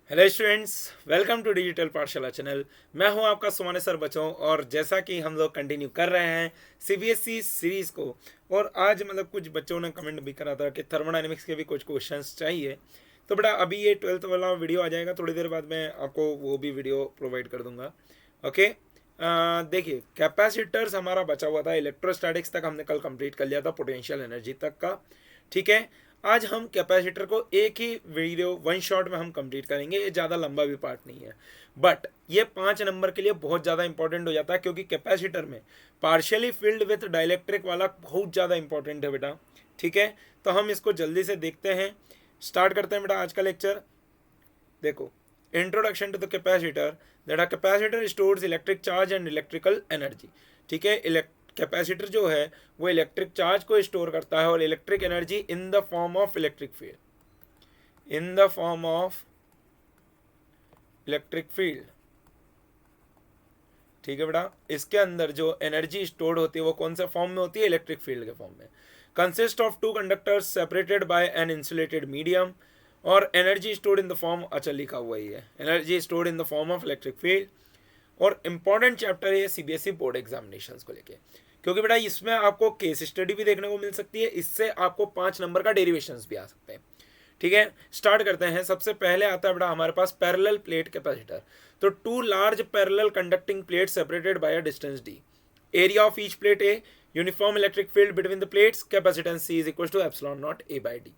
Hello students, welcome to digital Pathshala channel. मैं हूं आपका सुमाने सर बच्चों। और जैसा कि हम लोग कंटिन्यू कर रहे हैं सीबीएसई सीरीज़ को, और आज कुछ बच्चों ने कमेंट भी करा था कि थर्मोडायनेमिक्स के भी कुछ क्वेश्चंस चाहिए। तो बेटा अभी ये 12th वाला वीडियो आ जाएगा, थोड़ी देर बाद मैं आपको वो भी वीडियो प्रोवाइड कर दूंगा। ओके, देखिए कैपेसिटर्स हमारा बचा हुआ था, इलेक्ट्रोस्टैटिक्स तक हमने कल कंप्लीट कर लिया था, पोटेंशियल एनर्जी तक का। ठीक है, आज हम कैपेसिटर को एक ही वीडियो वन शॉट में हम कंप्लीट करेंगे। ये ज़्यादा लंबा भी पार्ट नहीं है, बट ये 5 नंबर के लिए बहुत ज़्यादा इंपॉर्टेंट हो जाता है, क्योंकि कैपेसिटर में पार्शियली फिल्ड विथ डाइलेक्ट्रिक वाला बहुत ज़्यादा इंपॉर्टेंट है बेटा। ठीक है, तो हम इसको जल्दी से देखते हैं, स्टार्ट करते हैं बेटा आज का लेक्चर। देखो, introduction to the capacitor. That a capacitor stores electric charge and electrical energy. ठीक है, कैपेसिटर जो है वो इलेक्ट्रिक चार्ज को स्टोर करता है और electric energy in the form of electric field, in the form of electric field. ठीक है बेटा, इसके अंदर जो एनर्जी स्टोर्ड होती है वो कौन से फॉर्म में होती है? इलेक्ट्रिक फील्ड के फॉर्म में। Consist of two conductors separated by an insulated medium, और energy stored in the form, अच्छा लिखा हुआ ही है, energy stored in the form of electric field. और इंपॉर्टेंट चैप्टर है सीबीएसई बोर्ड एग्जामिनेशंस को लेके, क्योंकि बेटा इसमें आपको केस स्टडी भी देखने को मिल सकती है, इससे आपको 5 नंबर का डेरिवेशंस भी आ सकते हैं। ठीक है, स्टार्ट करते हैं। सबसे पहले आता है बेटा हमारे पास पैरेलल प्लेट कैपेसिटर। तो two large parallel conducting plate separated by a distance D, area of each plate A, uniform electric field between the plates, capacitance C is equal to epsilon naught A by D.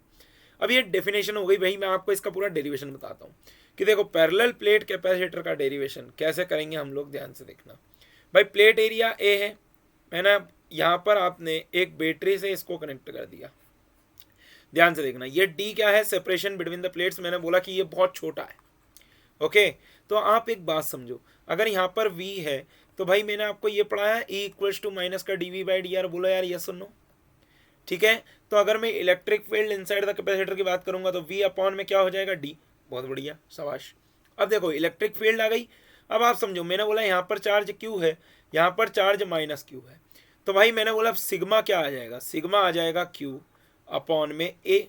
अब ये definition हो गई भाई, मैं आपको इसका पूरा derivation बताता हूँ कि देखो पैरेलल प्लेट कैपेसिटर का डेरिवेशन कैसे करेंगे हम लोग, ध्यान से देखना। भाई प्लेट एरिया ए है, मैंने यहाँ पर आपने एक बैटरी से इसको कनेक्ट कर दिया। ध्यान से देखना, ये डी क्या है? Separation between the plates. मैंने बोला कि ये बहुत छोटा है। ओके, तो आप एक बात समझो, अगर यहाँ पर v है तो भाई मैंने आपको ये पढ़ाया E इक्वल्स टू माइनस का D V by D R. बोलो यार ये सुनो। ठीक है, तो अगर मैं electric field inside the capacitor की बात करूंगा तो v अपॉन में क्या हो जाएगा? d। बहुत बढ़िया, शाबाश। अब देखो इलेक्ट्रिक फील्ड आ गई। अब आप समझो, मैंने बोला यहाँ पर चार्ज q है, यहाँ पर चार्ज माइनस q है, तो भाई मैंने बोला सिग्मा क्या आ जाएगा? सिग्मा आ जाएगा q अपॉन में a।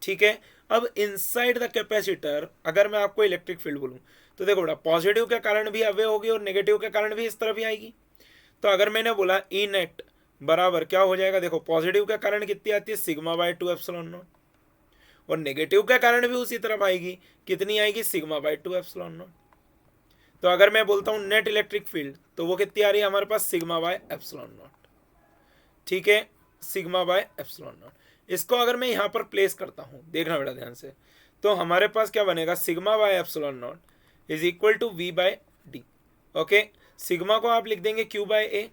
ठीक है, अब इनसाइड द कैपेसिटर अगर मैं आपको इलेक्ट्रिक फील्ड बोलूँ तो देखो बेटा, पॉजिटिव के कारण भी अवे होगी और नेगेटिव के कारण भी इस तरफ ही आएगी। तो अगर मैंने बोला ई नेट बराबर क्या हो जाएगा? देखो पॉजिटिव के कारण कितनी आती है? सिग्मा बाय 2 एप्सिलॉन नॉट, और नेगेटिव के कारण भी उसी तरफ आएगी, कितनी आएगी? Sigma bye 2 epsilon not. तो अगर मैं बोलता हूँ नेट इलेक्ट्रिक फील्ड तो वो कितनी आ रही है हमारे पास? Sigma by epsilon naught. ठीक है, सिग्मा बाय एप्सिलॉन नॉट। इसको अगर मैं यहाँ पर प्लेस करता हूँ, देखना बेटा ध्यान से, तो हमारे पास क्या बनेगा? Sigma by epsilon naught is equal to V by D. Okay, sigma को आप लिख देंगे क्यू बाय ए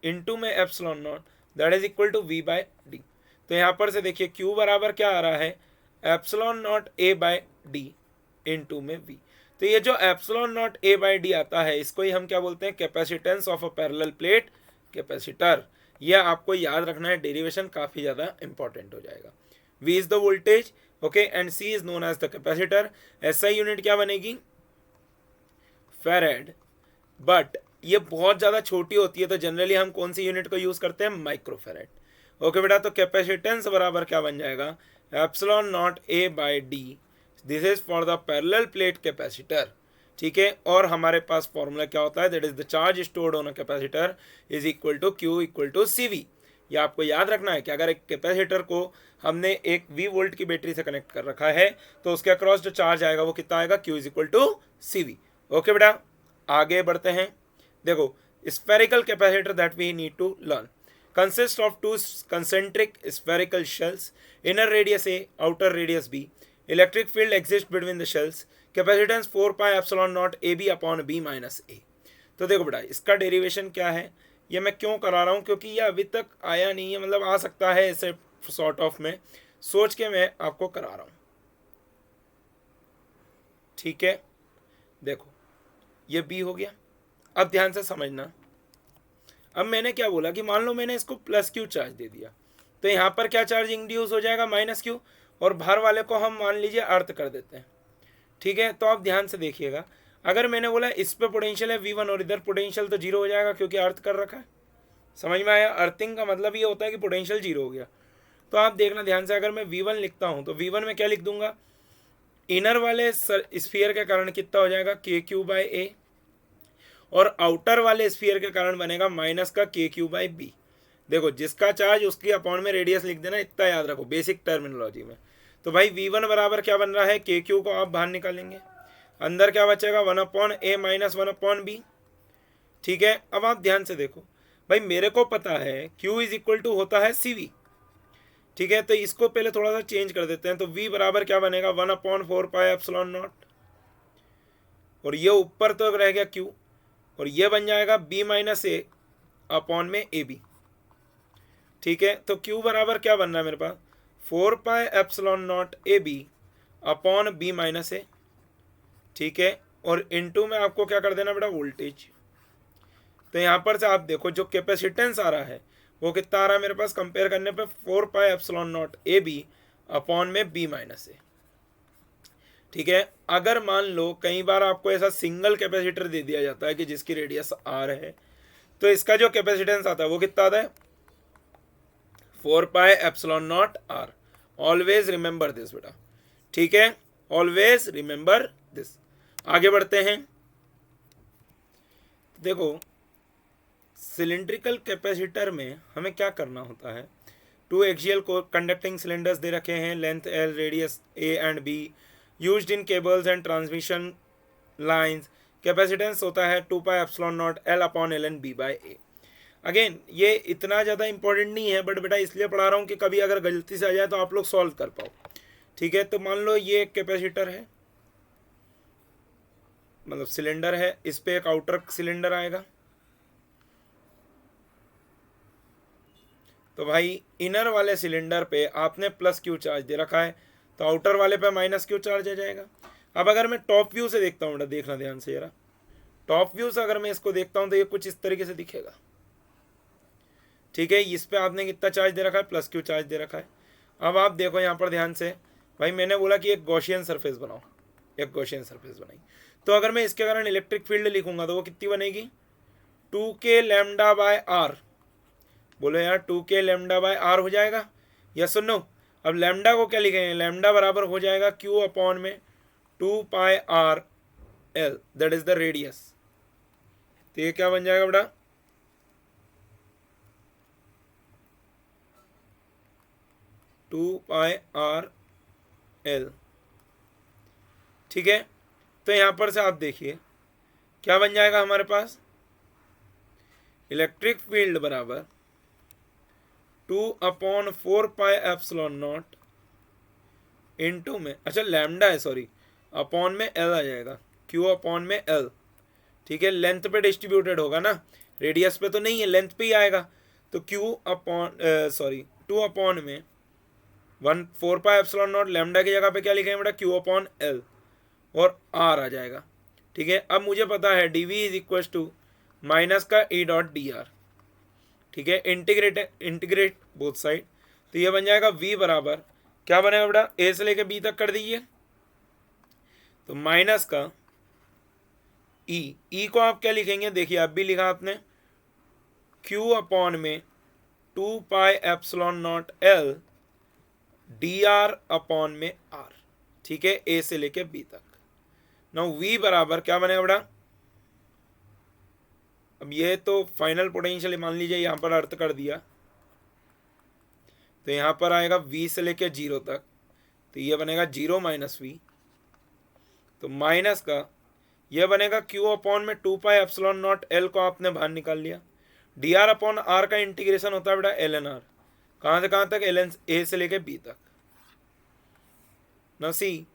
इंटू में epsilon naught, that is equal to V by D. तो यहाँ पर से देखिए क्यू बराबर क्या आ रहा है? Epsilon naught A by D into में वी। तो ये जो epsilon naught A by D आता है, इसको ही हम क्या बोलते हैं? Capacitance of a parallel plate capacitor. यह आपको याद रखना है, डेरिवेशन काफ़ी ज़्यादा इंपॉर्टेंट हो जाएगा। V is the voltage, okay, and C is known as the capacitor. SI unit क्या बनेगी? फेरेड। बट ये बहुत ज़्यादा छोटी होती है, तो जनरली हम कौन सी यूनिट को यूज़ करते हैं? माइक्रोफेरेड। ओके बेटा, तो कैपेसिटेंस बराबर क्या बन जाएगा? Epsilon naught A by D. This is for the parallel plate capacitor. ठीक है, और हमारे पास फॉर्मूला क्या होता है? That is the charge stored on a capacitor is equal to Q equal to C V. ये आपको याद रखना है कि अगर एक कैपेसिटर को हमने एक V वोल्ट की बैटरी से कनेक्ट कर रखा है तो उसके अक्रॉस जो चार्ज आएगा वो कितना आएगा? Q is equal to C V. Okay बेटा, आगे बढ़ते हैं। देखो, spherical capacitor that we need to learn consists of two concentric spherical shells, inner radius A, outer radius B. Electric field exists between the shells. Capacitance 4 pi epsilon naught AB upon B minus A. तो देखो बेटा, इसका derivation क्या है? ये मैं क्यों करा रहा हूँ? क्योंकि ये अभी तक आया नहीं है, मतलब आ सकता है ऐसे सॉर्ट ऑफ में, सोच के मैं आपको करा रहा हूँ। ठीक है, देखो ये B हो गया। अब ध्यान से समझना, अब मैंने क्या बोला कि मान लो मैंने इसको प्लस क्यू चार्ज दे दिया, तो यहाँ पर क्या चार्ज इंड्यूस हो जाएगा? माइनस क्यू, और बाहर वाले को हम मान लीजिए अर्थ कर देते हैं। ठीक है, तो आप ध्यान से देखिएगा, अगर मैंने बोला इस पे पोटेंशियल है V1 और इधर पोटेंशियल, तो जीरो हो जाएगा क्योंकि अर्थ कर रखा है। समझ में आया? अर्थिंग का मतलब ये होता है कि पोटेंशियल जीरो हो गया। तो आप देखना ध्यान से, अगर मैं V1 लिखता हूँ तो V1 में क्या लिख दूंगा? इनर वाले स्फीयर के कारण कितना हो जाएगा के क्यू बाई ए, और आउटर वाले स्फीयर के कारण बनेगा माइनस का के क्यू बाई बी। देखो जिसका चार्ज उसकी अपॉन में रेडियस लिख देना, इतना याद रखो बेसिक टर्मिनोलॉजी में। तो भाई V1 बराबर क्या बन रहा है, के क्यू को आप बाहर निकालेंगे, अंदर क्या बचेगा 1/a माइनस 1/b। ठीक है, अब आप ध्यान से देखो भाई, मेरे को पता है Q इज इक्वल टू होता है CV। ठीक है, तो इसको पहले थोड़ा सा चेंज कर देते हैं। तो V बराबर क्या बनेगा 1/4 पाई एप्सिलॉन नॉट, और ये ऊपर तो रह गया Q, और ये बन जाएगा B माइनस ए अपॉन में AB। ठीक है, तो Q बराबर क्या बन रहा है मेरे पास 4 pi epsilon naught AB upon B minus A. ठीक है, और इनटू में आपको क्या कर देना बेटा वोल्टेज। तो यहाँ पर से आप देखो जो कैपेसिटेंस आ रहा है वो कितना आ रहा है मेरे पास कंपेयर करने पे 4 pi epsilon naught AB upon में B माइनस ए। ठीक है, अगर मान लो कई बार आपको ऐसा सिंगल कैपेसिटर दे दिया जाता है कि जिसकी रेडियस R है, तो इसका जो कैपेसिटेंस आता है वो कितना आता है 4 pi epsilon not R। Always remember this बेटा। ठीक है, ऑलवेज रिमेंबर दिस। आगे बढ़ते हैं। देखो सिलिंड्रिकल कैपेसिटर में हमें क्या करना होता है, 2 एक्सियल कंडक्टिंग सिलेंडर्स दे रखे हैं, length L, radius A and B, used in cables and transmission lines. Capacitance होता है 2 pi epsilon naught L upon ln B by A। Again ये इतना ज़्यादा इंपॉर्टेंट नहीं है, बट बेटा इसलिए पढ़ा रहा हूँ कि कभी अगर गलती से आ जाए तो आप लोग सॉल्व कर पाओ। ठीक है, तो मान लो ये एक कैपेसिटर है, मतलब सिलेंडर है, इस पे एक आउटर सिलेंडर आएगा। तो भाई इनर वाले सिलेंडर पे आपने प्लस क्यू चार्ज दे रखा है, तो आउटर वाले पे माइनस क्यू चार्ज आ जाएगा। अब अगर मैं टॉप व्यू से देखता हूँ, देखना ध्यान से जरा, टॉप व्यू से अगर मैं इसको देखता हूँ तो ये कुछ इस तरीके से दिखेगा। ठीक है, इस पे आपने कितना चार्ज दे रखा है, प्लस क्यू चार्ज दे रखा है। अब आप देखो यहाँ पर ध्यान से, भाई मैंने बोला कि एक गॉसियन सरफेस बनाओ, एक गॉसियन सरफेस बनाई, तो अगर मैं इसके कारण इलेक्ट्रिक फील्ड लिखूंगा तो वो कितनी बनेगी 2k लैम्डा बाय आर। बोलो यार 2k लैम्डा बाय आर हो जाएगा, या सुनो। अब लैम्डा को क्या लिखेंगे, लैम्डा बराबर हो जाएगा Q अपॉन में 2 pi R L, that is the radius. तो ये क्या बन जाएगा बेटा 2 पाई आर L। ठीक है, तो यहां पर से आप देखिए क्या बन जाएगा हमारे पास, इलेक्ट्रिक फील्ड बराबर 2/4 पाई एप्सिलॉन नॉट इनटू में, अच्छा लैम्डा है सॉरी, अपॉन में L आ जाएगा, Q अपॉन में L। ठीक है, लेंथ पे डिस्ट्रीब्यूटेड होगा ना, रेडियस पे तो नहीं है, लेंथ पे ही आएगा। तो Q अपॉन 2 अपॉन में 4 पाई एप्सिलॉन नॉट, लैम्डा की जगह पे क्या लिखेंगे बेटा Q अपॉन L, और R आ जाएगा। ठीक है, अब मुझे पता है dV is equal to minus का E डॉट dr। ठीक है, इंटीग्रेट बोथ साइड, तो ये बन जाएगा V बराबर क्या बनेगा बेटा, A से लेके B तक कर दीजिए, तो माइनस का E को आप क्या लिखेंगे, देखिए अब भी लिखा आपने Q अपॉन में 2 pi epsilon naught L dr upon में R। ठीक है, A से लेके B तक। नाउ V बराबर क्या बनेगा बेटा, अब ये तो फाइनल पोटेंशियल मान लीजिए यहाँ पर अर्थ कर दिया, तो यहाँ पर आएगा V से लेके 0 तक, तो ये बनेगा 0 माइनस V, तो माइनस का ये बनेगा Q अपॉन में 2 पाई एप्सिलॉन नॉट L को आपने बाहर निकाल लिया, dr अपॉन R का इंटीग्रेशन होता है बेटा ln R, कहाँ से कहाँ तक, ln A से लेके B तक। Now see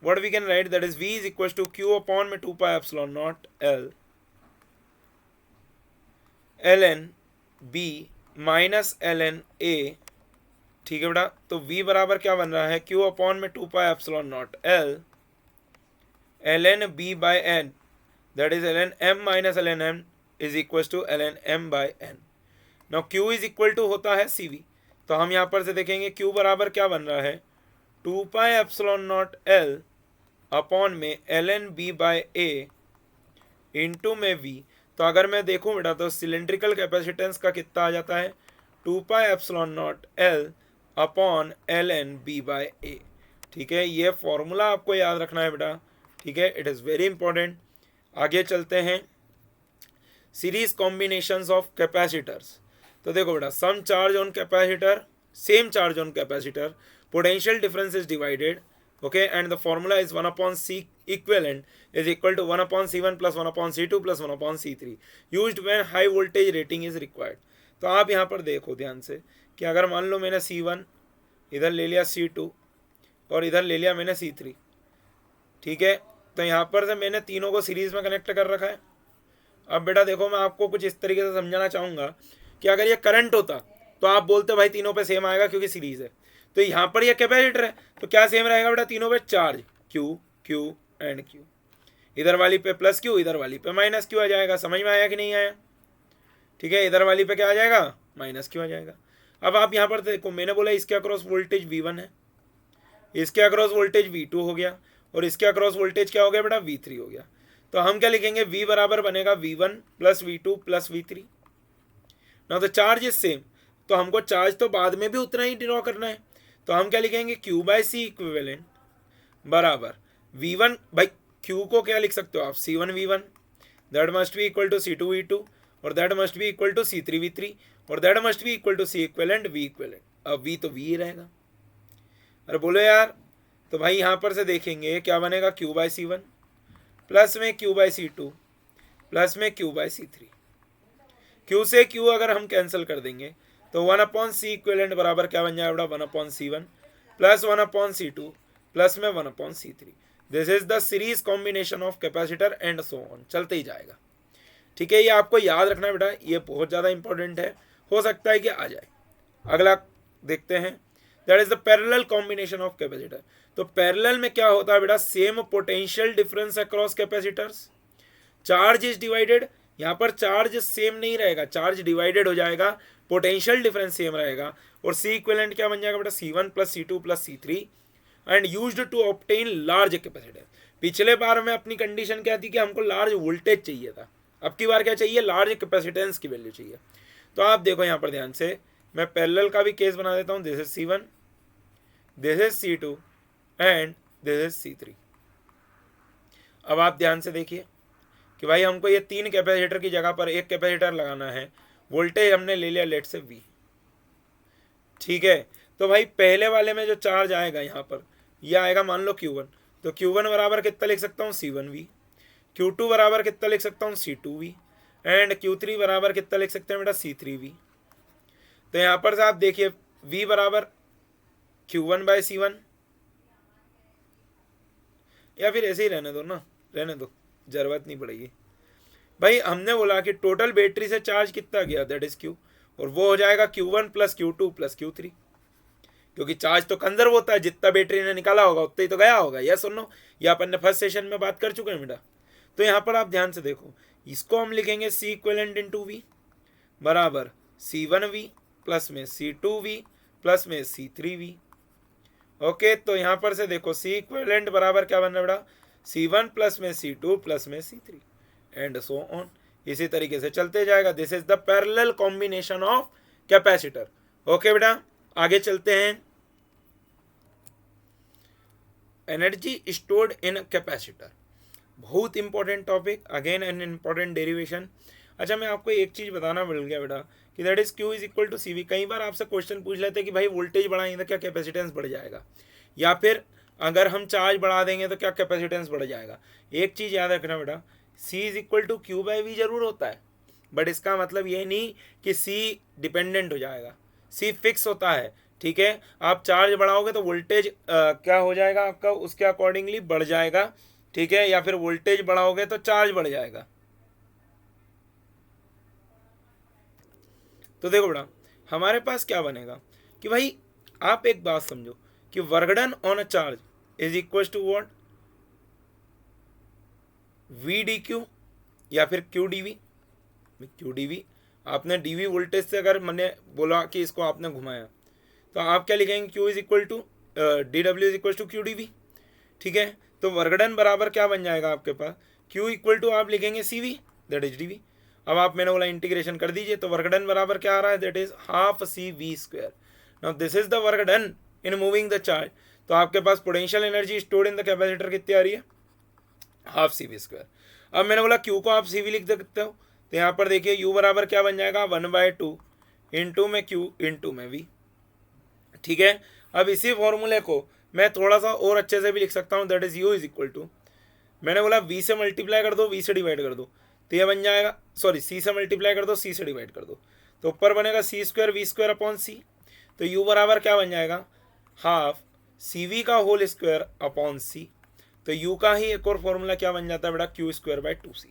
what we can write, that is V is equals to Q upon में 2 pi epsilon naught L ln B minus ln A। ठीक है बेटा, तो V बराबर क्या बन रहा है Q अपॉन में 2 pi epsilon naught L ln B by N, that is ln M minus ln M is equals to ln M by N। now Q is equal to होता है CV, तो हम यहाँ पर से देखेंगे Q बराबर क्या बन रहा है 2 pi epsilon naught L upon में ln B by A into में V। तो अगर मैं देखूं बेटा तो सिलेंड्रिकल कैपेसिटेंस का कितना आ जाता है 2 pi epsilon naught L upon ln B by A। ठीक है, ये फॉर्मूला आपको याद रखना है बेटा, ठीक है, इट इज़ वेरी इंपॉर्टेंट। आगे चलते हैं, सीरीज कॉम्बिनेशंस ऑफ कैपेसिटर्स। तो देखो बेटा, some charge on capacitor, same charge on capacitor, potential difference is divided, okay, and the formula is 1/C equivalent is equal to 1/C1 plus 1/C2 plus 1/C3 used when high voltage rating is required. तो आप यहाँ पर देखो ध्यान से कि अगर मान लो मैंने C1 इधर ले लिया, C2 और इधर ले लिया मैंने C3, ठीक है, तो यहाँ पर से मैंने तीनों को सीरीज में कनेक्ट कर रखा है। अब बेटा देखो, मैं आपको कुछ इस तरीके से समझाना चाहूँगा कि अगर ये करंट होता तो आप बोलते भाई तीनों पे सेम आएगा क्योंकि सीरीज है। तो यहाँ पर ये कैपेसिटर है तो क्या सेम रहेगा बेटा, तीनों पे charge Q Q and Q, इधर वाली पे प्लस Q, इधर वाली पे माइनस Q आ जाएगा। समझ में आया कि नहीं आया? ठीक है, इधर वाली पे क्या आ जाएगा, माइनस Q आ जाएगा। अब आप यहाँ पर देखो, मैंने बोला इसके अक्रॉस वोल्टेज V1 है, इसके अक्रॉस वोल्टेज V2 हो गया, और इसके अक्रॉस वोल्टेज क्या हो गया बेटा, V3 हो गया। तो हम क्या लिखेंगे, V बराबर बनेगा V1 plus V2 plus V3। ना तो चार्ज इज सेम, तो हमको चार्ज तो बाद में भी उतना ही ड्रॉ करना है, तो हम क्या लिखेंगे, Q/C इक्विवेलेंट बराबर V1 भाई, Q को क्या लिख सकते हो आप, C1V1, that must be equal to C2V2, और that must be equal to C3V3, और that must be equal to C equivalent V equivalent. अब V तो V ही रहेगा। अरे बोलो यार, तो भाई यहाँ पर से देखेंगे क्या बनेगा, Q/C1 प्लस में Q/C2 प्लस में Q/C3। Q से Q अगर हम कैंसिल कर देंगे तो 1/C इक्विवेलेंट बराबर क्या बन जाएगा, 1/C1 प्लस 1/C2 प्लस में 1/C3। This is the series combination of capacitor and so on, चलते ही जाएगा। ठीक है, ये आपको याद रखना है बेटा, ये बहुत ज़्यादा इंपॉर्टेंट है, हो सकता है कि आ जाए। अगला देखते हैं, that is the parallel combination of capacitor. तो पैरेलल में क्या होता है बेटा, same potential difference across capacitors, charge is divided. यहाँ पर चार्ज सेम नहीं रहेगा, चार्ज डिवाइडेड हो जाएगा, पोटेंशियल डिफरेंस सेम रहेगा, और C इक्विवेलेंट क्या बन जाएगा बेटा, C1 plus C2 plus C3 and used to obtain large capacitor. पिछले बार में अपनी कंडीशन क्या थी कि हमको लार्ज वोल्टेज चाहिए था, अब की बार क्या चाहिए, लार्ज कैपेसिटेंस की वैल्यू चाहिए। तो आप देखो यहाँ पर ध्यान से, मैं पैरेलल का भी केस बना देता हूँ, this is C1, this is C2 and this is C3। अब आप ध्यान से देखिए कि भाई हमको ये तीन कैपेसिटर की जगह पर एक कैपेसिटर लगाना है, वोल्टेज हमने ले लिया लेट से V, ठीक है। तो भाई पहले वाले में जो चार्ज आएगा यहाँ पर, ये आएगा मान लो Q1, तो Q1 बराबर कितना लिख सकता हूँ, C1V, Q2 बराबर कितना लिख सकता हूँ, C2V, एंड Q3 बराबर कितना लिख सकते हैं बेटा, C3V। तो यहाँ पर से आप देखिए V बराबर Q1/C1, या फिर ऐसे ही रहने दो ना, रहने दो, जरूरत नहीं पड़ेगी। भाई हमने बोला कि टोटल बैटरी से चार्ज कितना गया, दैट इज Q, और वो हो जाएगा Q1 plus Q2 plus Q3, क्योंकि चार्ज तो कंजर्व होता है, जितना बैटरी ने निकाला होगा उतना ही तो गया होगा। यस और नो, ये अपन ने फर्स्ट सेशन में बात कर चुके हैं बेटा। तो यहाँ पर आप ध्यान से देखो, इसको हम लिखेंगे C इक्विवेलेंट इंटू V बराबर C1V प्लस में C2V प्लस में C3V। ओके, तो यहाँ पर से देखो C इक्विवेलेंट बराबर क्या बन रहा है बेटा, C1 प्लस में C2 प्लस में C3 एंड सो ऑन, इसी तरीके से चलते जाएगा। This is the parallel combination of capacitor. Okay बेटा, आगे चलते हैं, एनर्जी स्टोर्ड इन कैपेसिटर, बहुत important topic, again an important derivation. अच्छा, मैं आपको एक चीज़ बताना भूल गया बेटा कि that is Q is equal to CV। कई बार आपसे क्वेश्चन पूछ लेते हैं कि भाई वोल्टेज बढ़ाएंगे तो क्या कैपेसिटेंस बढ़ जाएगा, या फिर अगर हम चार्ज बढ़ा देंगे तो क्या कैपेसिटेंस बढ़ जाएगा। एक चीज़ याद रखना बेटा, C is equal to Q/V जरूर होता है, बट इसका मतलब ये नहीं कि C डिपेंडेंट हो जाएगा, C फिक्स होता है। ठीक है, आप चार्ज बढ़ाओगे तो वोल्टेज क्या हो जाएगा आपका, उसके अकॉर्डिंगली बढ़ जाएगा, ठीक है, या फिर वोल्टेज बढ़ाओगे तो चार्ज बढ़ जाएगा। तो देखो बेटा, हमारे पास क्या बनेगा कि भाई आप एक बात समझो कि work done on a charge is equal to what, VdQ या फिर QdV। QdV आपने dV वोल्टेज से अगर मैंने बोला कि इसको आपने घुमाया तो आप क्या लिखेंगे, Q is equal to dW is equal to QdV। ठीक है, तो वर्क डन बराबर क्या बन जाएगा आपके पास, Q इक्वल टू आप लिखेंगे CV, दैट इज dV। अब आप मैंने बोला इंटीग्रेशन कर दीजिए, तो वर्क डन बराबर क्या आ रहा है, that is half CV square. Now this is the work done in moving the charge. तो आपके पास potential energy stored in the capacitor कितनी आ रही है, हाफ सी वी स्क्वायर। अब मैंने बोला क्यू को आप सी वी लिख सकते हो, तो यहाँ पर देखिए यू बराबर क्या बन जाएगा 1/2 इंटू में क्यू इंटू में वी। ठीक है, अब इसी फॉर्मूले को मैं थोड़ा सा और अच्छे से भी लिख सकता हूँ, that is U is equal to, मैंने बोला वी से मल्टीप्लाई कर दो, वी से डिवाइड कर दो, तो ये बन जाएगा, सॉरी सी से मल्टीप्लाई कर दो, सी से डिवाइड कर दो, तो ऊपर बनेगा सी स्क्वायर वी स्क्वायर अपॉन सी। तो यू बराबर क्या बन जाएगा, हाफ सी वी का होल स्क्वायर अपॉन सी। तो यू का ही एक और फॉर्मूला क्या बन जाता है बेटा, क्यू स्क्वायर बाय 2c।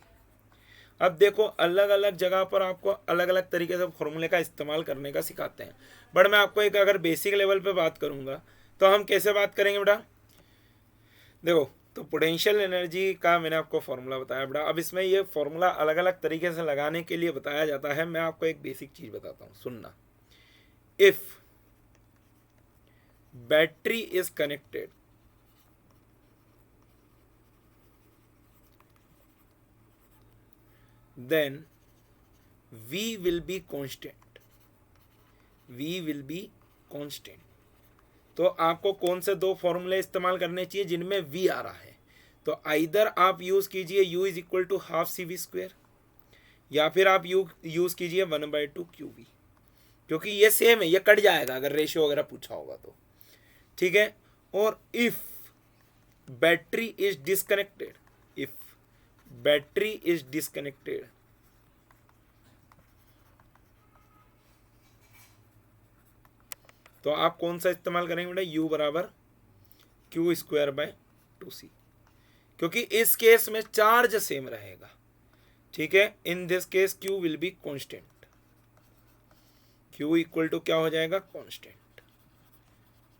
अब देखो अलग अलग जगह पर आपको अलग अलग तरीके से फॉर्मूले का इस्तेमाल करने का सिखाते हैं, बट मैं आपको एक अगर बेसिक लेवल पे बात करूंगा तो हम कैसे बात करेंगे बेटा, देखो तो पोटेंशियल एनर्जी का मैंने आपको फॉर्मूला बताया बेटा। अब इसमें ये फॉर्मूला अलग अलग तरीके से लगाने के लिए बताया जाता है। मैं आपको एक बेसिक चीज बताता हूँ, सुनना। If battery is connected then V will be constant, V will be constant। तो आपको कौन से दो फॉर्मूले इस्तेमाल करने चाहिए जिनमें V आ रहा है, तो आइदर आप यूज कीजिए U is equal to half C V square, या फिर आप यूज कीजिए 1/2 क्यू वी, क्योंकि ये सेम है, ये कट जाएगा अगर रेशियो वगैरह पूछा होगा तो। ठीक है, और if battery is disconnected, if battery is disconnected, तो आप कौन सा इस्तेमाल करेंगे बेटा, u बराबर क्यू स्क्वायर बाय 2c, क्योंकि इस केस में चार्ज सेम रहेगा। ठीक है, in this case q will be constant, q equal to क्या हो जाएगा, कांस्टेंट।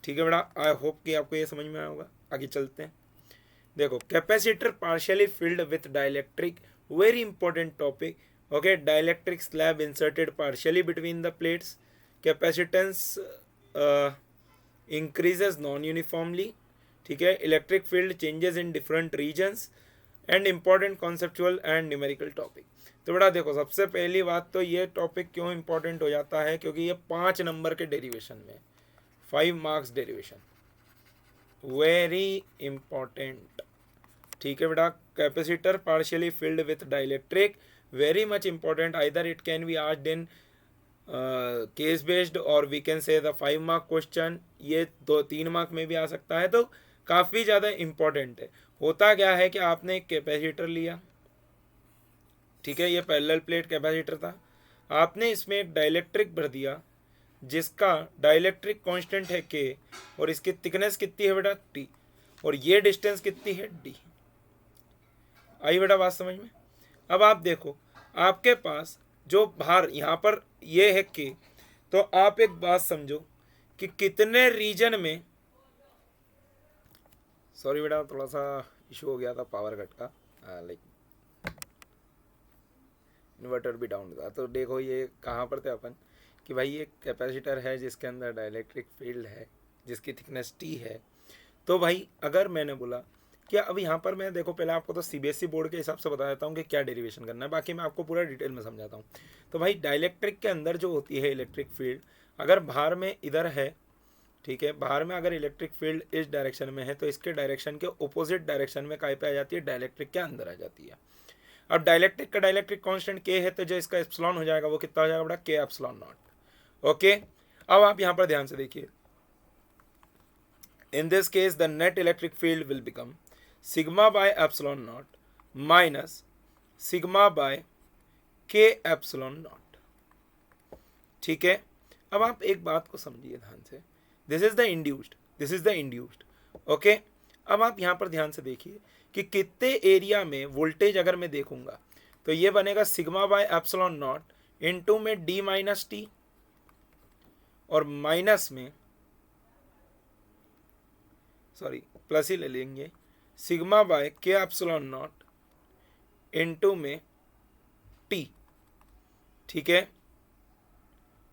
ठीक है बेटा, आई होप कि आपको ये समझ में आया होगा। आगे चलते हैं। देखो capacitor partially filled with dielectric, very important topic. Okay, dielectric slab inserted partially between the plates, capacitance increases non uniformly. ठीक है, electric field changes in different regions and important conceptual and numerical topic. तो बेटा देखो सबसे पहली बात तो ये टॉपिक क्यों इंपॉर्टेंट हो जाता है, क्योंकि ये 5 नंबर के डेरिवेशन में 5 मार्क्स डेरिवेशन, वेरी इंपॉर्टेंट। ठीक है बेटा, capacitor partially filled with dielectric, very much important. Either it can be asked in case based और we can say the 5 mark question, ये 2-3 मार्क में भी आ सकता है, तो काफ़ी ज़्यादा इंपॉर्टेंट है। होता क्या है कि आपने एक कैपेसिटर लिया, ठीक है, ये पैरेलल प्लेट कैपेसिटर था, आपने इसमें एक डाइलेक्ट्रिक भर दिया जिसका डाइलेक्ट्रिक कांस्टेंट है k, और इसकी थिकनेस कितनी है बेटा t, और ये डिस्टेंस कितनी है d। आई बेटा बात समझ में। अब आप देखो आपके पास जो भार यहाँ पर ये है k, तो आप एक बात समझो कि कितने रीजन में, सॉरी बेटा थोड़ा सा इशू हो गया था पावर कट का, लाइक इन्वर्टर भी डाउन था। तो देखो ये कहाँ पर थे अपन, कि भाई ये कैपेसिटर है जिसके अंदर डाइलेक्ट्रिक फील्ड है जिसकी थिकनेस t है। तो भाई अगर मैंने बोला कि अब यहाँ पर मैं देखो पहले आपको तो CBSE बोर्ड के हिसाब से बता देता हूँ कि क्या डेरिवेशन करना है, बाकी मैं आपको पूरा डिटेल में समझाता हूँ। तो भाई डाइलेक्ट्रिक के अंदर जो होती है इलेक्ट्रिक फील्ड, अगर बाहर में इधर है, ठीक है, बाहर में अगर इलेक्ट्रिक फील्ड इस डायरेक्शन में है तो इसके डायरेक्शन के ऑपोजिट डायरेक्शन में कहीं पे आ जाती है, डाइलेक्ट्रिक के अंदर आ जाती है। अब डाइलेक्ट्रिक का डाइलेक्ट्रिक कांस्टेंट k है, तो जो इसका एप्सिलॉन हो जाएगा वो कितना हो जाएगा बेटा, k एप्सिलॉन नॉट। ओके, अब आप यहाँ पर ध्यान से देखिए, इन this case the net electric field will become sigma by epsilon not minus sigma bye k epsilon naught. ठीक है, अब आप एक बात को समझिए ध्यान से, this is the induced, this is the induced. Okay, अब आप यहाँ पर ध्यान से देखिए कि कितने एरिया में वोल्टेज अगर मैं देखूंगा तो ये बनेगा sigma by epsilon naught into में d माइनस टी, और माइनस में, सॉरी प्लस ही ले लेंगे, sigma bye k epsilon naught into में t। ठीक है,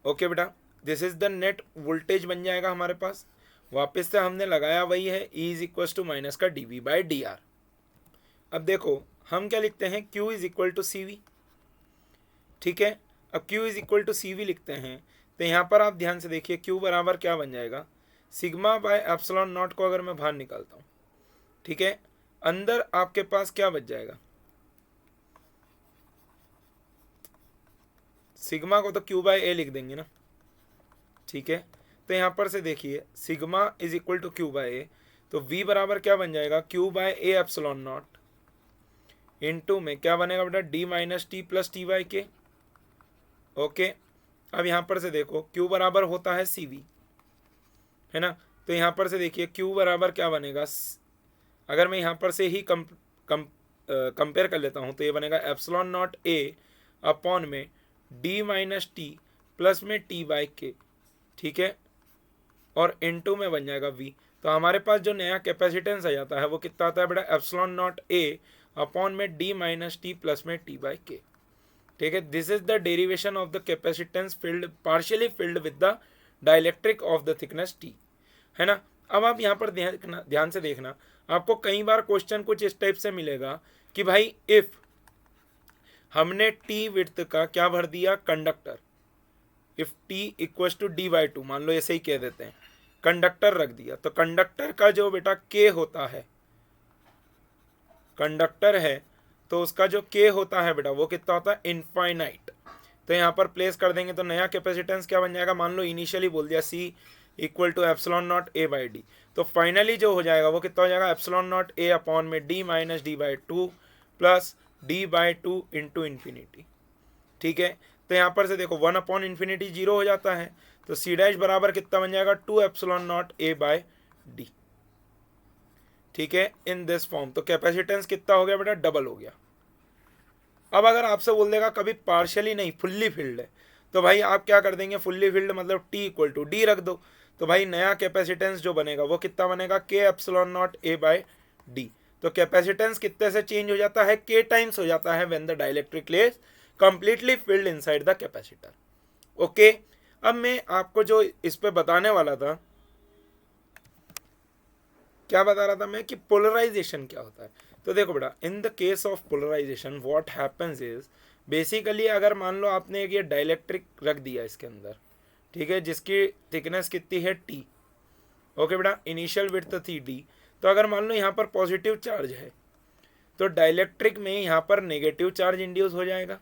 ओके बेटा, this is the net voltage बन जाएगा हमारे पास। वापस से हमने लगाया वही है, E is equal to minus का dV बाय dr। अब देखो हम क्या लिखते हैं, Q is equal to CV। ठीक है, अब Q is equal to CV लिखते हैं, तो यहाँ पर आप ध्यान से देखिए Q बराबर क्या बन जाएगा, सिग्मा बाय एप्सिलॉन नॉट को अगर मैं बाहर निकालता हूँ, ठीक है, अंदर आपके पास क्या बच जाएगा, सिग्मा को तो क्यू बाय ए लिख देंगे ना, ठीक है। तो यहाँ पर से देखिए sigma is equal to Q by A, तो v बराबर क्या बन जाएगा, Q by A epsilon naught into में क्या बनेगा बेटा, d minus T plus T by K. Okay, अब यहाँ पर से देखो q बराबर होता है सी वी, है ना। तो यहाँ पर से देखिए q बराबर क्या बनेगा, अगर मैं यहाँ पर से ही कंपेयर कर लेता हूँ तो ये बनेगा एप्सिलॉन नॉट ए अपॉन में d माइनस टी प्लस में टी बाई के, ठीक है, और इनटू में बन जाएगा v। तो हमारे पास जो नया कैपेसिटेंस आ जाता है वो कितना आता है बेटा, एप्सिलॉन नॉट ए अपॉन में d माइनस टी प्लस में टी बाई के, ठीक है। This is the derivation of the capacitance field partially filled with the dielectric of the thickness T, है ना। अब आप यहाँ पर ध्यान से देखना, आपको कई बार क्वेश्चन कुछ इस टाइप से मिलेगा कि भाई इफ हमने टी विड्थ का क्या भर दिया, conductor, if T equals to D by two, मान लो ऐसे ही कह देते हैं, कंडक्टर रख दिया, तो कंडक्टर का जो बेटा के होता है, कंडक्टर है तो उसका जो के होता है बेटा वो कितना होता है, इनफाइनाइट। तो यहाँ पर प्लेस कर देंगे तो नया कैपेसिटेंस क्या बन जाएगा, मान लो इनिशियली बोल दिया C equal to epsilon naught A by D, तो फाइनली जो हो जाएगा वो कितना हो जाएगा, एप्सिलॉन नॉट ए अपॉन में D minus D by two plus D by two into infinity, ठीक है। तो यहाँ पर से देखो 1 अपॉन इन्फिनिटी 0 हो जाता है, तो सी डैश बराबर कितना बन जाएगा, 2 epsilon naught A by D, ठीक है, इन दिस फॉर्म। तो कैपेसिटेंस कितना हो गया बेटा, डबल हो गया। अब अगर आपसे बोल देगा कभी पार्शियली नहीं फुल्ली फिल्ड है, तो भाई आप क्या कर देंगे, फुल्ली फिल्ड मतलब टी इक्वल टू डी रख दो, तो भाई नया कैपेसिटेंस जो बनेगा वो कितना बनेगा, K epsilon naught A by D. तो कैपेसिटेंस कितने से चेंज हो जाता है, के टाइम्स हो जाता है when the dielectric less completely filled inside the capacitor. Okay, अब मैं आपको जो इस पे बताने वाला था, क्या बता रहा था मैं कि पोलराइजेशन क्या होता है। तो देखो बेटा, in the case of polarisation what happens is, basically अगर मान लो आपने एक ये डाइलेक्ट्रिक रख दिया इसके अंदर, ठीक है, जिसकी थिकनेस कितनी है टी, ओके बेटा, इनिशियल विड्थ थी डी, तो अगर मान लो यहाँ पर पॉजिटिव चार्ज है तो डाइलेक्ट्रिक में यहाँ पर नेगेटिव चार्ज इंड्यूस हो जाएगा,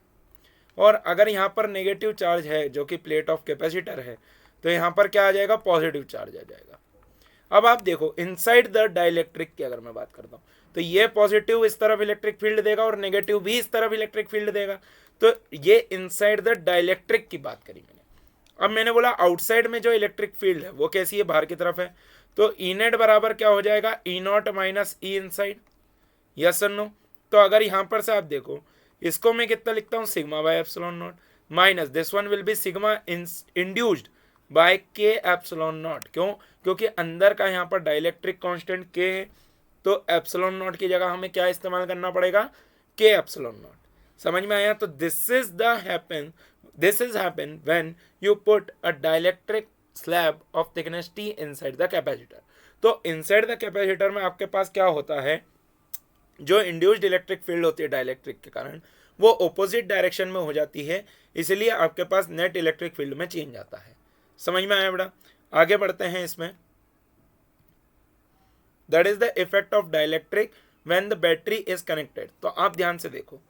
और अगर यहाँ पर नेगेटिव चार्ज है जो कि प्लेट ऑफ कैपेसिटर है तो यहाँ पर क्या आ जाएगा, पॉजिटिव चार्ज आ जाएगा। अब आप देखो इनसाइड द डाइलेक्ट्रिक की अगर मैं बात करता हूँ तो ये पॉजिटिव इस तरफ इलेक्ट्रिक फील्ड देगा और नेगेटिव भी इस तरफ इलेक्ट्रिक फील्ड देगा, तो ये इनसाइड द डाइलेक्ट्रिक की बात करी मैंने। अब मैंने बोला आउटसाइड में जो इलेक्ट्रिक फील्ड है वो कैसी है, बाहर की तरफ है, तो ई नेट बराबर क्या हो जाएगा, E naught minus E inside, yes और नो। तो अगर यहाँ पर से आप देखो इसको मैं कितना लिखता हूँ, sigma by epsilon not minus this one will be sigma induced by के एप्सिलॉन नॉट। क्यों, क्योंकि अंदर का यहाँ पर डाइलेक्ट्रिक कांस्टेंट के है, तो एप्सिलॉन नॉट की जगह हमें क्या इस्तेमाल करना पड़ेगा, के एप्सिलॉन नॉट। समझ में आया। तो this is happen when you put a dielectric slab of thickness T inside the capacitor. तो इनसाइड द कैपेसिटर में आपके पास क्या होता है, जो इंड्यूस्ड इलेक्ट्रिक फील्ड होती है डाइलेक्ट्रिक के कारण वो ऑपोजिट डायरेक्शन में हो जाती है, इसलिए आपके पास नेट इलेक्ट्रिक फील्ड में चेंज आता है। समझ में आया बेटा, आगे बढ़ते हैं इसमें। That is the effect of dielectric when the battery is connected. तो आप ध्यान से देखो,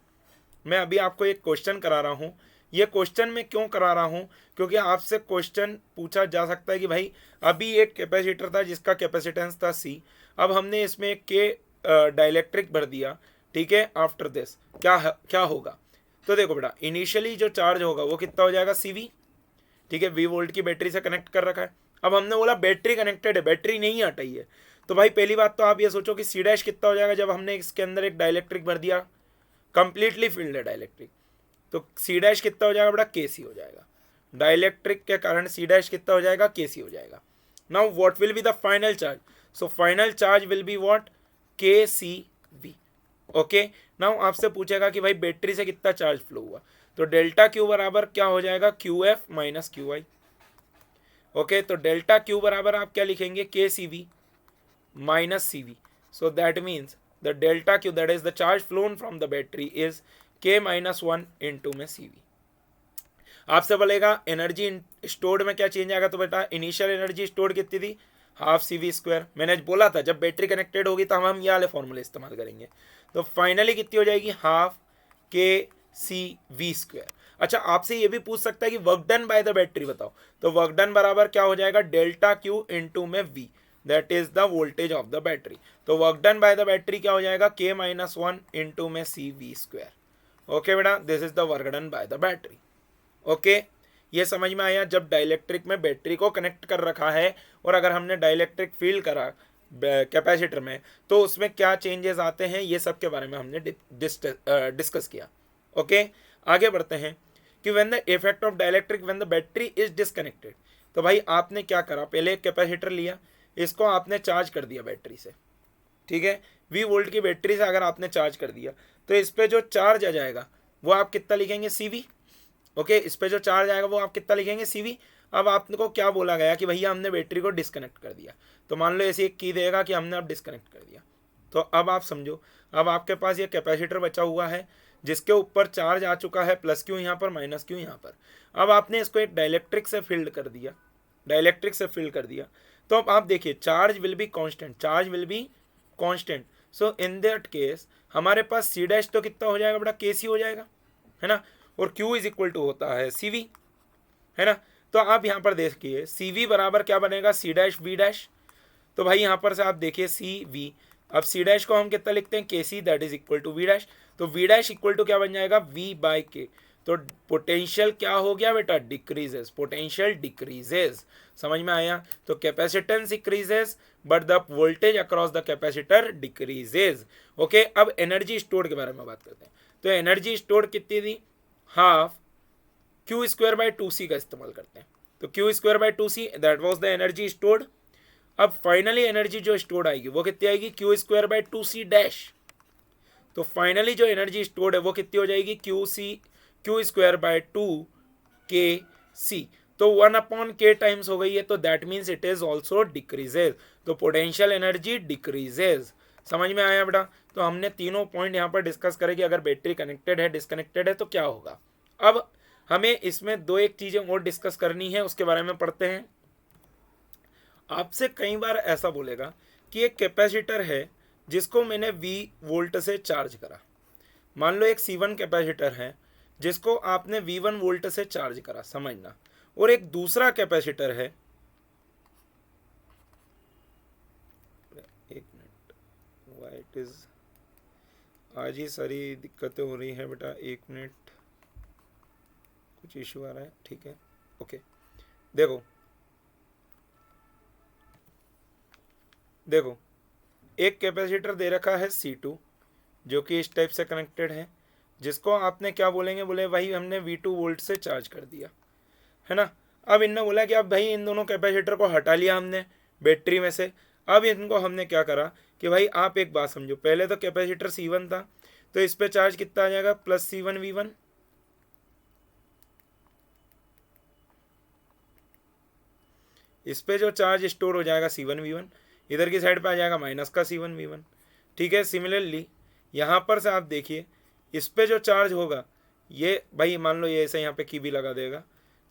मैं अभी आपको एक क्वेश्चन करा रहा हूँ। ये क्वेश्चन मैं क्यों करा रहा हूँ, क्योंकि आपसे क्वेश्चन पूछा जा सकता है कि भाई अभी एक कैपेसिटर था जिसका कैपेसिटेंस था C, अब हमने इसमें एक के डाइलेक्ट्रिक भर दिया, ठीक है, आफ्टर दिस क्या होगा। तो देखो बेटा, इनिशियली जो चार्ज होगा वो कितना हो जाएगा, CV, ठीक है, V वोल्ट की बैटरी से कनेक्ट कर रखा है। अब हमने बोला बैटरी कनेक्टेड है, बैटरी नहीं हटाई है, तो भाई पहली बात तो आप ये सोचो कि C डैश कितना हो जाएगा जब हमने इसके अंदर एक डाइलेक्ट्रिक भर दिया, कंप्लीटली फील्ड है डाइलेक्ट्रिक, तो C डैश कितना हो जाएगा बेटा, KC हो जाएगा। डाइलेक्ट्रिक के कारण C डैश कितना हो जाएगा, KC हो जाएगा। Now what will be the final charge, so final charge will be what, KCV। Okay, now आपसे पूछेगा कि भाई बैटरी से कितना चार्ज फ्लो हुआ, तो डेल्टा Q बराबर क्या हो जाएगा, QF माइनस QI। ओके, तो डेल्टा Q बराबर आप क्या लिखेंगे, KCV minus CV। So that means the delta Q that is the charge phloem from the battery is K minus 1 into में CV। आपसे बोलेगा एनर्जी स्टोर्ड में क्या चेंज आएगा, तो बेटा इनिशियल एनर्जी स्टोर्ड कितनी थी, हाफ सी वी स्क्वायर, मैंने बोला था जब बैटरी कनेक्टेड होगी तो हम ये वाले फॉर्मूले इस्तेमाल करेंगे। तो फाइनली कितनी हो जाएगी, हाफ के सी वी स्क्वायर। अच्छा, आपसे ये भी पूछ सकता है कि work done by the battery बताओ, तो वर्क डन बराबर क्या हो जाएगा, डेल्टा क्यू इंटू में V, that is the voltage of the battery. तो work done by the battery क्या हो जाएगा, के माइनस वन इंटू में सी वी स्क्वायर। ओके बेटा, this is the work done by the battery. Okay, ये समझ में आया। जब डाइलेक्ट्रिक में बैटरी को कनेक्ट कर रखा है और अगर हमने डाइलेक्ट्रिक फील करा कैपेसिटर में तो उसमें क्या चेंजेस आते हैं, ये सब के बारे में हमने डिस्कस किया। ओके, आगे बढ़ते हैं कि when the effect of dielectric when the battery is disconnected. तो भाई आपने क्या करा, पहले एक कैपेसिटर लिया, इसको आपने चार्ज कर दिया बैटरी से, ठीक है, वी वोल्ट की बैटरी से अगर आपने चार्ज कर दिया तो इस पर जो चार्ज आ जाएगा वो आप कितना लिखेंगे, सी वी। ओके, इस पे जो चार्ज आएगा वो आप कितना लिखेंगे, सी वी। अब आपको क्या बोला गया कि भैया हमने बैटरी को डिस्कनेक्ट कर दिया, तो मान लो ऐसी एक की देगा कि हमने अब डिस्कनेक्ट कर दिया। तो अब आप समझो, अब आपके पास ये कैपेसिटर बचा हुआ है जिसके ऊपर चार्ज आ चुका है, प्लस क्यू यहाँ पर माइनस क्यू यहाँ पर। अब आपने इसको एक डाइलेक्ट्रिक से फील्ड कर दिया, डाइलेक्ट्रिक से फील्ड कर दिया, तो अब आप देखिए charge will be constant, charge will be constant. So in that case हमारे पास सी डैश तो कितना हो जाएगा बेटा, के सी हो जाएगा, है ना, और Q इज इक्वल टू होता है सी वी, है ना। तो आप यहाँ पर देखिए सी वी बराबर क्या बनेगा, सी डैश वी डैश। तो भाई यहाँ पर से आप देखिए सी वी, अब सी डैश को हम कितना लिखते हैं, K C, that is equal to V dash. तो वी डैश इक्वल टू क्या बन जाएगा, वी बाई के। तो पोटेंशियल क्या हो गया बेटा, डिक्रीजेस, पोटेंशियल डिक्रीजेस। समझ में आया। तो capacitance increases but the voltage across the capacitor decreases. Okay, अब एनर्जी स्टोर्ड के बारे में बात करते हैं। तो एनर्जी स्टोर्ड कितनी थी, half Q square by two C का इस्तेमाल करते हैं। तो Q square by two C, that was the energy stored. अब फाइनली एनर्जी जो स्टोर्ड आएगी वो कितनी आएगी, Q square by two C dash. तो फाइनली जो एनर्जी स्टोर्ड है वो कितनी हो जाएगी, क्यू स्क्वायर बाय टू के सी। तो 1/k टाइम्स हो गई है, तो that means it is also decreases. तो पोटेंशियल एनर्जी डिक्रीजेज। समझ में आया बेटा। तो हमने तीनों पॉइंट यहाँ पर डिस्कस करे कि अगर बैटरी कनेक्टेड है डिस्कनेक्टेड है तो क्या होगा। अब हमें इसमें दो एक चीजें और डिस्कस करनी है, उसके बारे में पढ़ते हैं। आपसे कई बार ऐसा बोलेगा कि एक कैपेसिटर है जिसको मैंने V वोल्ट से चार्ज करा। मान लो एक C1 कैपेसिटर है जिसको आपने V1 वोल्ट से चार्ज करा, समझना। और एक दूसरा कैपेसिटर है, एक मिनट, वाइट इज, आज ही सारी दिक्कतें हो रही हैं बेटा, एक मिनट, कुछ इशू आ रहा है, ठीक है, ओके। देखो एक कैपेसिटर दे रखा है C2 जो कि इस टाइप से कनेक्टेड है, जिसको आपने क्या बोलेंगे, बोले भाई हमने V2 वोल्ट से चार्ज कर दिया, है ना। अब इनने बोला कि अब भाई इन दोनों कैपेसिटर को हटा लिया हमने बैटरी में से। अब इनको हमने क्या करा कि भाई आप एक बात समझो, पहले तो कैपेसिटर C1 था तो इस पे चार्ज कितना आ जाएगा, प्लस C1 V1। इस पे जो चार्ज स्टोर हो जाएगा C1 V1, इधर की साइड पे आ जाएगा माइनस का C1 V1, ठीक है। सिमिलरली यहाँ पर से आप देखिए इस पे जो चार्ज होगा ये भाई मान लो ये ऐसे यहाँ पे की भी लगा देगा,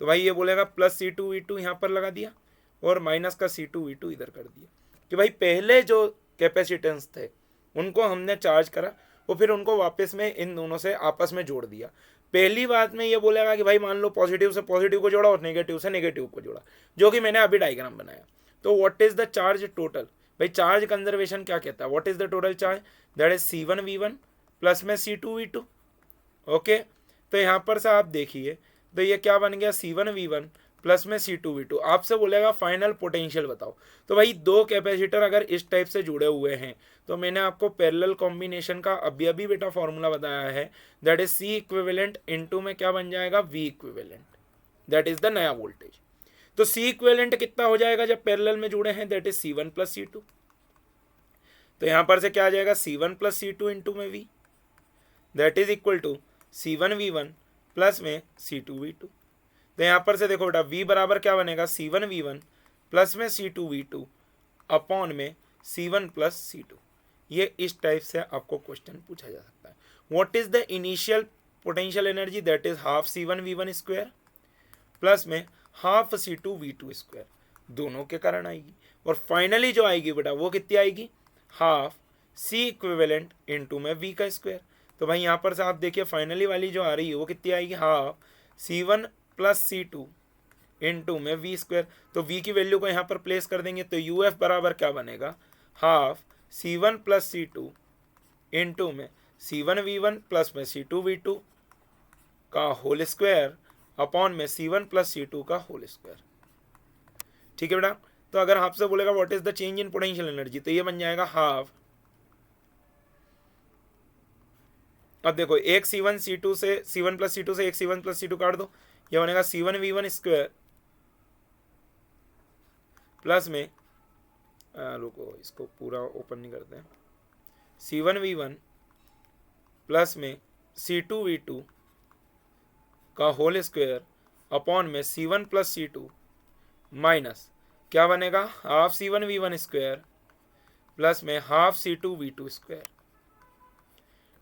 तो भाई ये बोलेगा प्लस C2 V2 यहाँ पर लगा दिया और माइनस का C2 V2 इधर कर दिया। कि भाई पहले जो कैपेसिटेंस थे उनको हमने चार्ज करा और फिर उनको वापस में इन दोनों से आपस में जोड़ दिया। पहली बात में ये बोलेगा कि भाई मान लो पॉजिटिव से पॉजिटिव को जोड़ा और नेगेटिव से नेगेटिव को जोड़ा, जो कि मैंने अभी डायग्राम बनाया। तो what is the charge total, भाई चार्ज कंजर्वेशन क्या कहता है, what is the total charge, that is C1 V1 plus में C2 V2। ओके, तो यहाँ पर से आप देखिए तो ये क्या बन गया, C1 V1 प्लस में C2 V2। आपसे बोलेगा फाइनल पोटेंशियल बताओ। तो भाई दो कैपेसिटर अगर इस टाइप से जुड़े हुए हैं तो मैंने आपको पैरेलल कॉम्बिनेशन का अभी अभी बेटा फॉर्मूला बताया है, that is C equivalent into में क्या बन जाएगा, V equivalent, that is the नया वोल्टेज। तो C इक्विवेलेंट कितना हो जाएगा जब पैरेलल में जुड़े हैं, that is C1 plus C2। तो यहां पर से क्या आ जाएगा, C1 प्लस C2 इंटू में V, that is equal to C1 V1 plus में C2 V2। तो यहां पर से देखो बेटा V बराबर क्या बनेगा, C1 V1 प्लस में C2 V2 अपॉन में C1 प्लस C2। ये इस टाइप से आपको क्वेश्चन पूछा जा सकता है। What is the initial potential energy, that is half C1 V1 square plus में हाफ C2 V2 स्क्वायर। दोनों के कारण आएगी। और फाइनली जो आएगी बेटा वो कितनी आएगी, हाफ सी इक्विवेलेंट इंटू में वी का स्क्वायर। तो भाई यहाँ पर से आप देखिए फाइनली वाली जो आ रही है वो कितनी आएगी, half C1 plus C2 into में वी स्क्वायर। तो वी की वैल्यू को यहाँ पर प्लेस कर देंगे तो UF बराबर क्या बनेगा, half C1 plus C2 into में C1V1 प्लस में C2V2 का होल स्क्वायर अपॉन में C1 प्लस C2 का होल स्क्वायर। ठीक है बेटा। तो अगर आपसे बोलेगा what is the change in potential energy, तो ये बन जाएगा हाफ, अब देखो एक C1 C2 से C1 प्लस C2 से एक C1 प्लस C2 काट दो, ये बनेगा C1V1 स्क्वायर प्लस में रुको इसको पूरा ओपन नहीं करते हैं, C1V1 प्लस में C2V2 का होल स्क्वायर अपॉन में C1 प्लस C2 माइनस क्या बनेगा, हाफ C1V1 स्क्वायर प्लस में हाफ C2V2 स्क्वायर।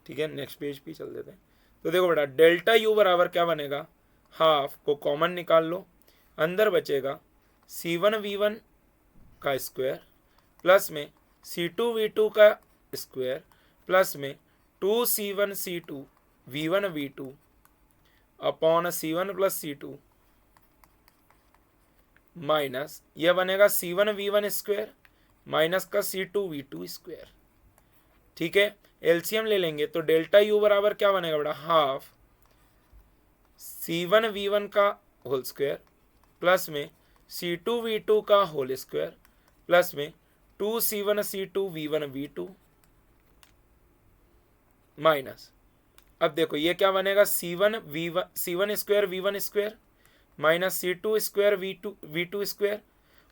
ठीक है, नेक्स्ट पेज पे चल देते हैं। तो देखो बेटा डेल्टा U बराबर क्या बनेगा, हाफ को कॉमन निकाल लो, अंदर बचेगा C1V1 का स्क्वायर प्लस में C2V2 का स्क्वायर प्लस में 2C1C2 V1V2 upon C1 plus C2 minus यह बनेगा C1V1 स्क्वायर माइनस का C2V2 स्क्वायर। ठीक है, एलसीएम ले लेंगे तो डेल्टा U बराबर क्या बनेगा बेटा, हाफ C1V1 का होल स्क्वायर प्लस में C2V2 का होल स्क्वायर प्लस में 2C1C2 V1V2 माइनस, अब देखो ये क्या बनेगा, C1 square V1 square minus C2 square V2 square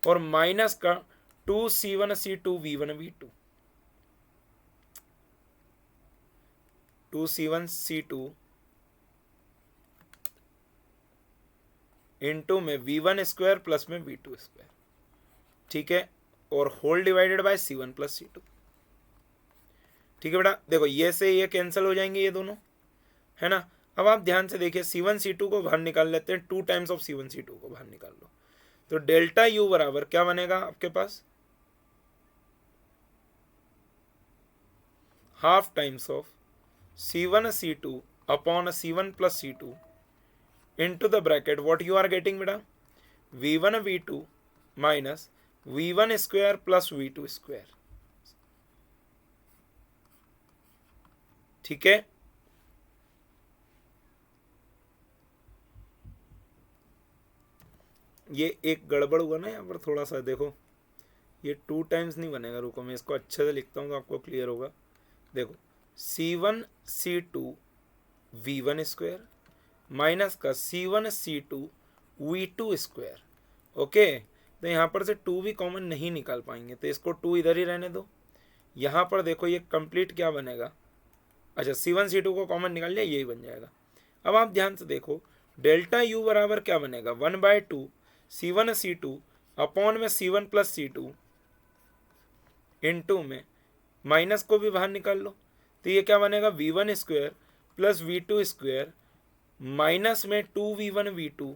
और माइनस का 2C1C2 V1V2 2C1C2 इंटू में V1 स्क्वायर प्लस में V2 स्क्वायर। ठीक है, और whole divided by C1 plus C2। ठीक है बेटा, देखो ये से ये कैंसिल हो जाएंगे ये दोनों, है ना। अब आप ध्यान से देखिए C1 C2 को बाहर निकाल लेते हैं, 2 टाइम्स ऑफ C1 C2 को बाहर निकाल लो, तो डेल्टा U बराबर क्या बनेगा आपके पास, half times of C1 C2 upon C1 plus C2 into the bracket what you are getting बेटा, V1 V2 minus V1 square plus V2 square. ठीक है, ये एक गड़बड़ हुआ ना यहाँ पर थोड़ा सा, देखो ये 2 टाइम्स नहीं बनेगा, रुको मैं इसको अच्छे से लिखता हूँ तो आपको क्लियर होगा। देखो C1 C2 V1 square minus का C1 C2 V2 square. Okay, तो यहाँ पर से 2 भी कॉमन नहीं निकाल पाएंगे तो इसको 2 इधर ही रहने दो। यहाँ पर देखो ये कंप्लीट क्या बनेगा, अच्छा C1 C2 को कॉमन निकाल लिया, यही बन जाएगा। अब आप ध्यान से देखो डेल्टा U बराबर क्या बनेगा, 1/2 C1 C2 अपॉन में C1 प्लस C2 इंटू में माइनस को भी बाहर निकाल लो, तो ये क्या बनेगा, V1 square plus V2 square minus में 2V1 V2।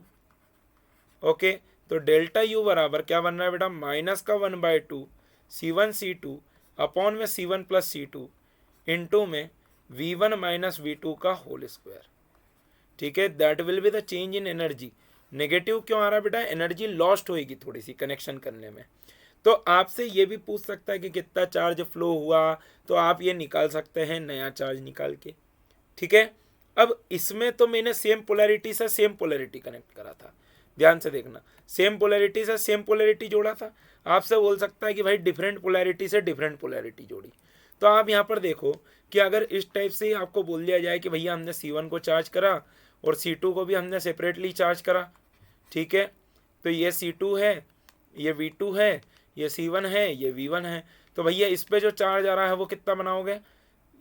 ओके, तो डेल्टा U बराबर क्या बन रहा है बेटा, माइनस का 1/2 C1 C2 अपॉन में C1 प्लस C2 इंटू में V1 माइनस V2 का होल स्क्वायर। ठीक है, that will be the change in energy. Negative क्यों आ रहा है बेटा, एनर्जी लॉस्ट होएगी थोड़ी सी कनेक्शन करने में। तो आपसे ये भी पूछ सकता है कि कितना चार्ज फ्लो हुआ, तो आप ये निकाल सकते हैं नया चार्ज निकाल के। ठीक है, अब इसमें तो मैंने सेम पोलैरिटी से सेम पोलैरिटी कनेक्ट करा था, ध्यान से देखना, सेम पोलैरिटी से सेम पोलैरिटी जोड़ा था। आपसे बोल सकता है कि भाई डिफरेंट पोलैरिटी से डिफरेंट पोलैरिटी जोड़ी, तो आप यहाँ पर देखो कि अगर इस टाइप से आपको बोल दिया जाए कि भैया हमने C1 को चार्ज करा और C2 को भी हमने सेपरेटली चार्ज करा, ठीक है, तो ये C2 है, ये V2 है, ये C1 है, ये V1 है, तो भैया इस पे जो चार्ज आ रहा है वो कितना बनाओगे,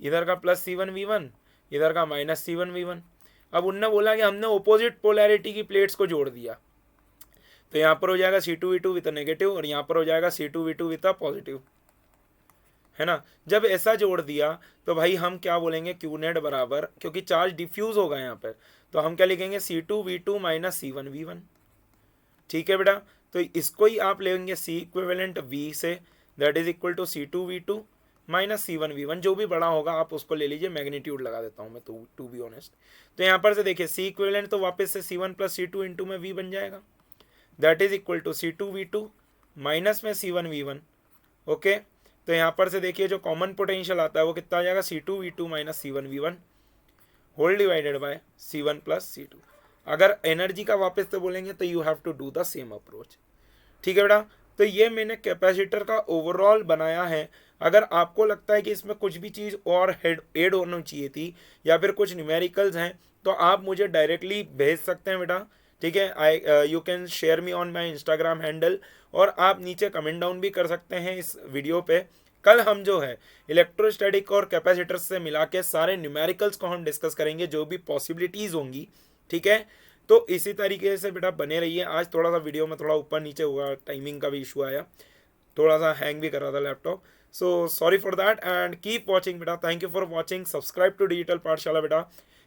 इधर का प्लस C1 V1, इधर का माइनस C1 V1। अब उनने बोला कि हमने ओपोजिट पोलैरिटी की प्लेट्स को जोड़ दिया, तो यहाँ पर हो जाएगा C2V2 विद नेगेटिव और यहाँ पर हो जाएगा C2V2 विद पॉजिटिव, है ना। जब ऐसा जोड़ दिया तो भाई हम क्या बोलेंगे, Q नेट बराबर, क्योंकि चार्ज डिफ्यूज होगा यहाँ पर, तो हम क्या लिखेंगे, C2V2 माइनस C1V1। ठीक है बेटा, तो इसको ही आप लेंगे सी इक्विवेलेंट वी से, that is equal to C2V2 minus C1V1, जो भी बड़ा होगा आप उसको ले लीजिए, मैग्नीट्यूड लगा देता हूँ मैं तो टू बी ऑनेस्ट। तो यहाँ पर से देखिए सी इक्विवेलेंट तो वापस से C1 प्लस C2 इंटू में V बन जाएगा, that is equal to C2V2 minus में C1V1। ओके, तो यहाँ पर से देखिए जो कॉमन पोटेंशियल आता है वो कितना आ जाएगा, C2V2 minus C1V1 whole divided by C1 plus C2। अगर एनर्जी का वापस से बोलेंगे तो you have to do the same approach. ठीक है बेटा, तो ये मैंने कैपेसिटर का ओवरऑल बनाया है। अगर आपको लगता है कि इसमें कुछ भी चीज़ और ऐड होनी चाहिए थी या फिर कुछ न्यूमेरिकल्स हैं तो आप मुझे डायरेक्टली भेज सकते हैं बेटा। ठीक है, you can share me on my Instagram handle, और आप नीचे कमेंट डाउन भी कर सकते हैं इस वीडियो पे। कल हम जो है इलेक्ट्रोस्टैटिक और कैपेसिटर्स से मिला के सारे न्यूमेरिकल्स को हम डिस्कस करेंगे, जो भी पॉसिबिलिटीज़ होंगी। ठीक है, तो इसी तरीके से बेटा बने रहिए। आज थोड़ा सा वीडियो में थोड़ा ऊपर नीचे हुआ, टाइमिंग का भी इशू आया, थोड़ा सा हैंग भी कर रहा था laptop, so sorry for that and keep watching बेटा। Thank you for watching, subscribe to digital Pathshala बेटा,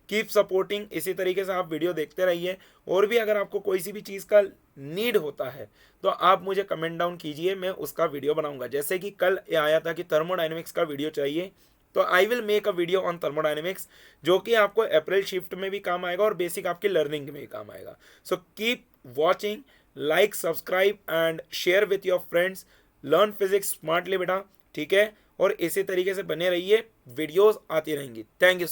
कीप सपोर्टिंग। इसी तरीके से आप वीडियो देखते रहिए, और भी अगर आपको कोई सी भी चीज़ का नीड होता है तो आप मुझे कमेंट डाउन कीजिए, मैं उसका वीडियो बनाऊंगा। जैसे कि कल आया था कि थर्मोडाइनमिक्स का वीडियो चाहिए, तो I will make a video on thermodynamics, जो कि आपको अप्रैल शिफ्ट में भी काम आएगा और बेसिक आपकी लर्निंग में भी काम आएगा। So keep watching, like, subscribe and share with your friends. Learn physics smartly बेटा। ठीक है, और इसी तरीके से बने रहिए, वीडियोस आती रहेंगी। Thank you.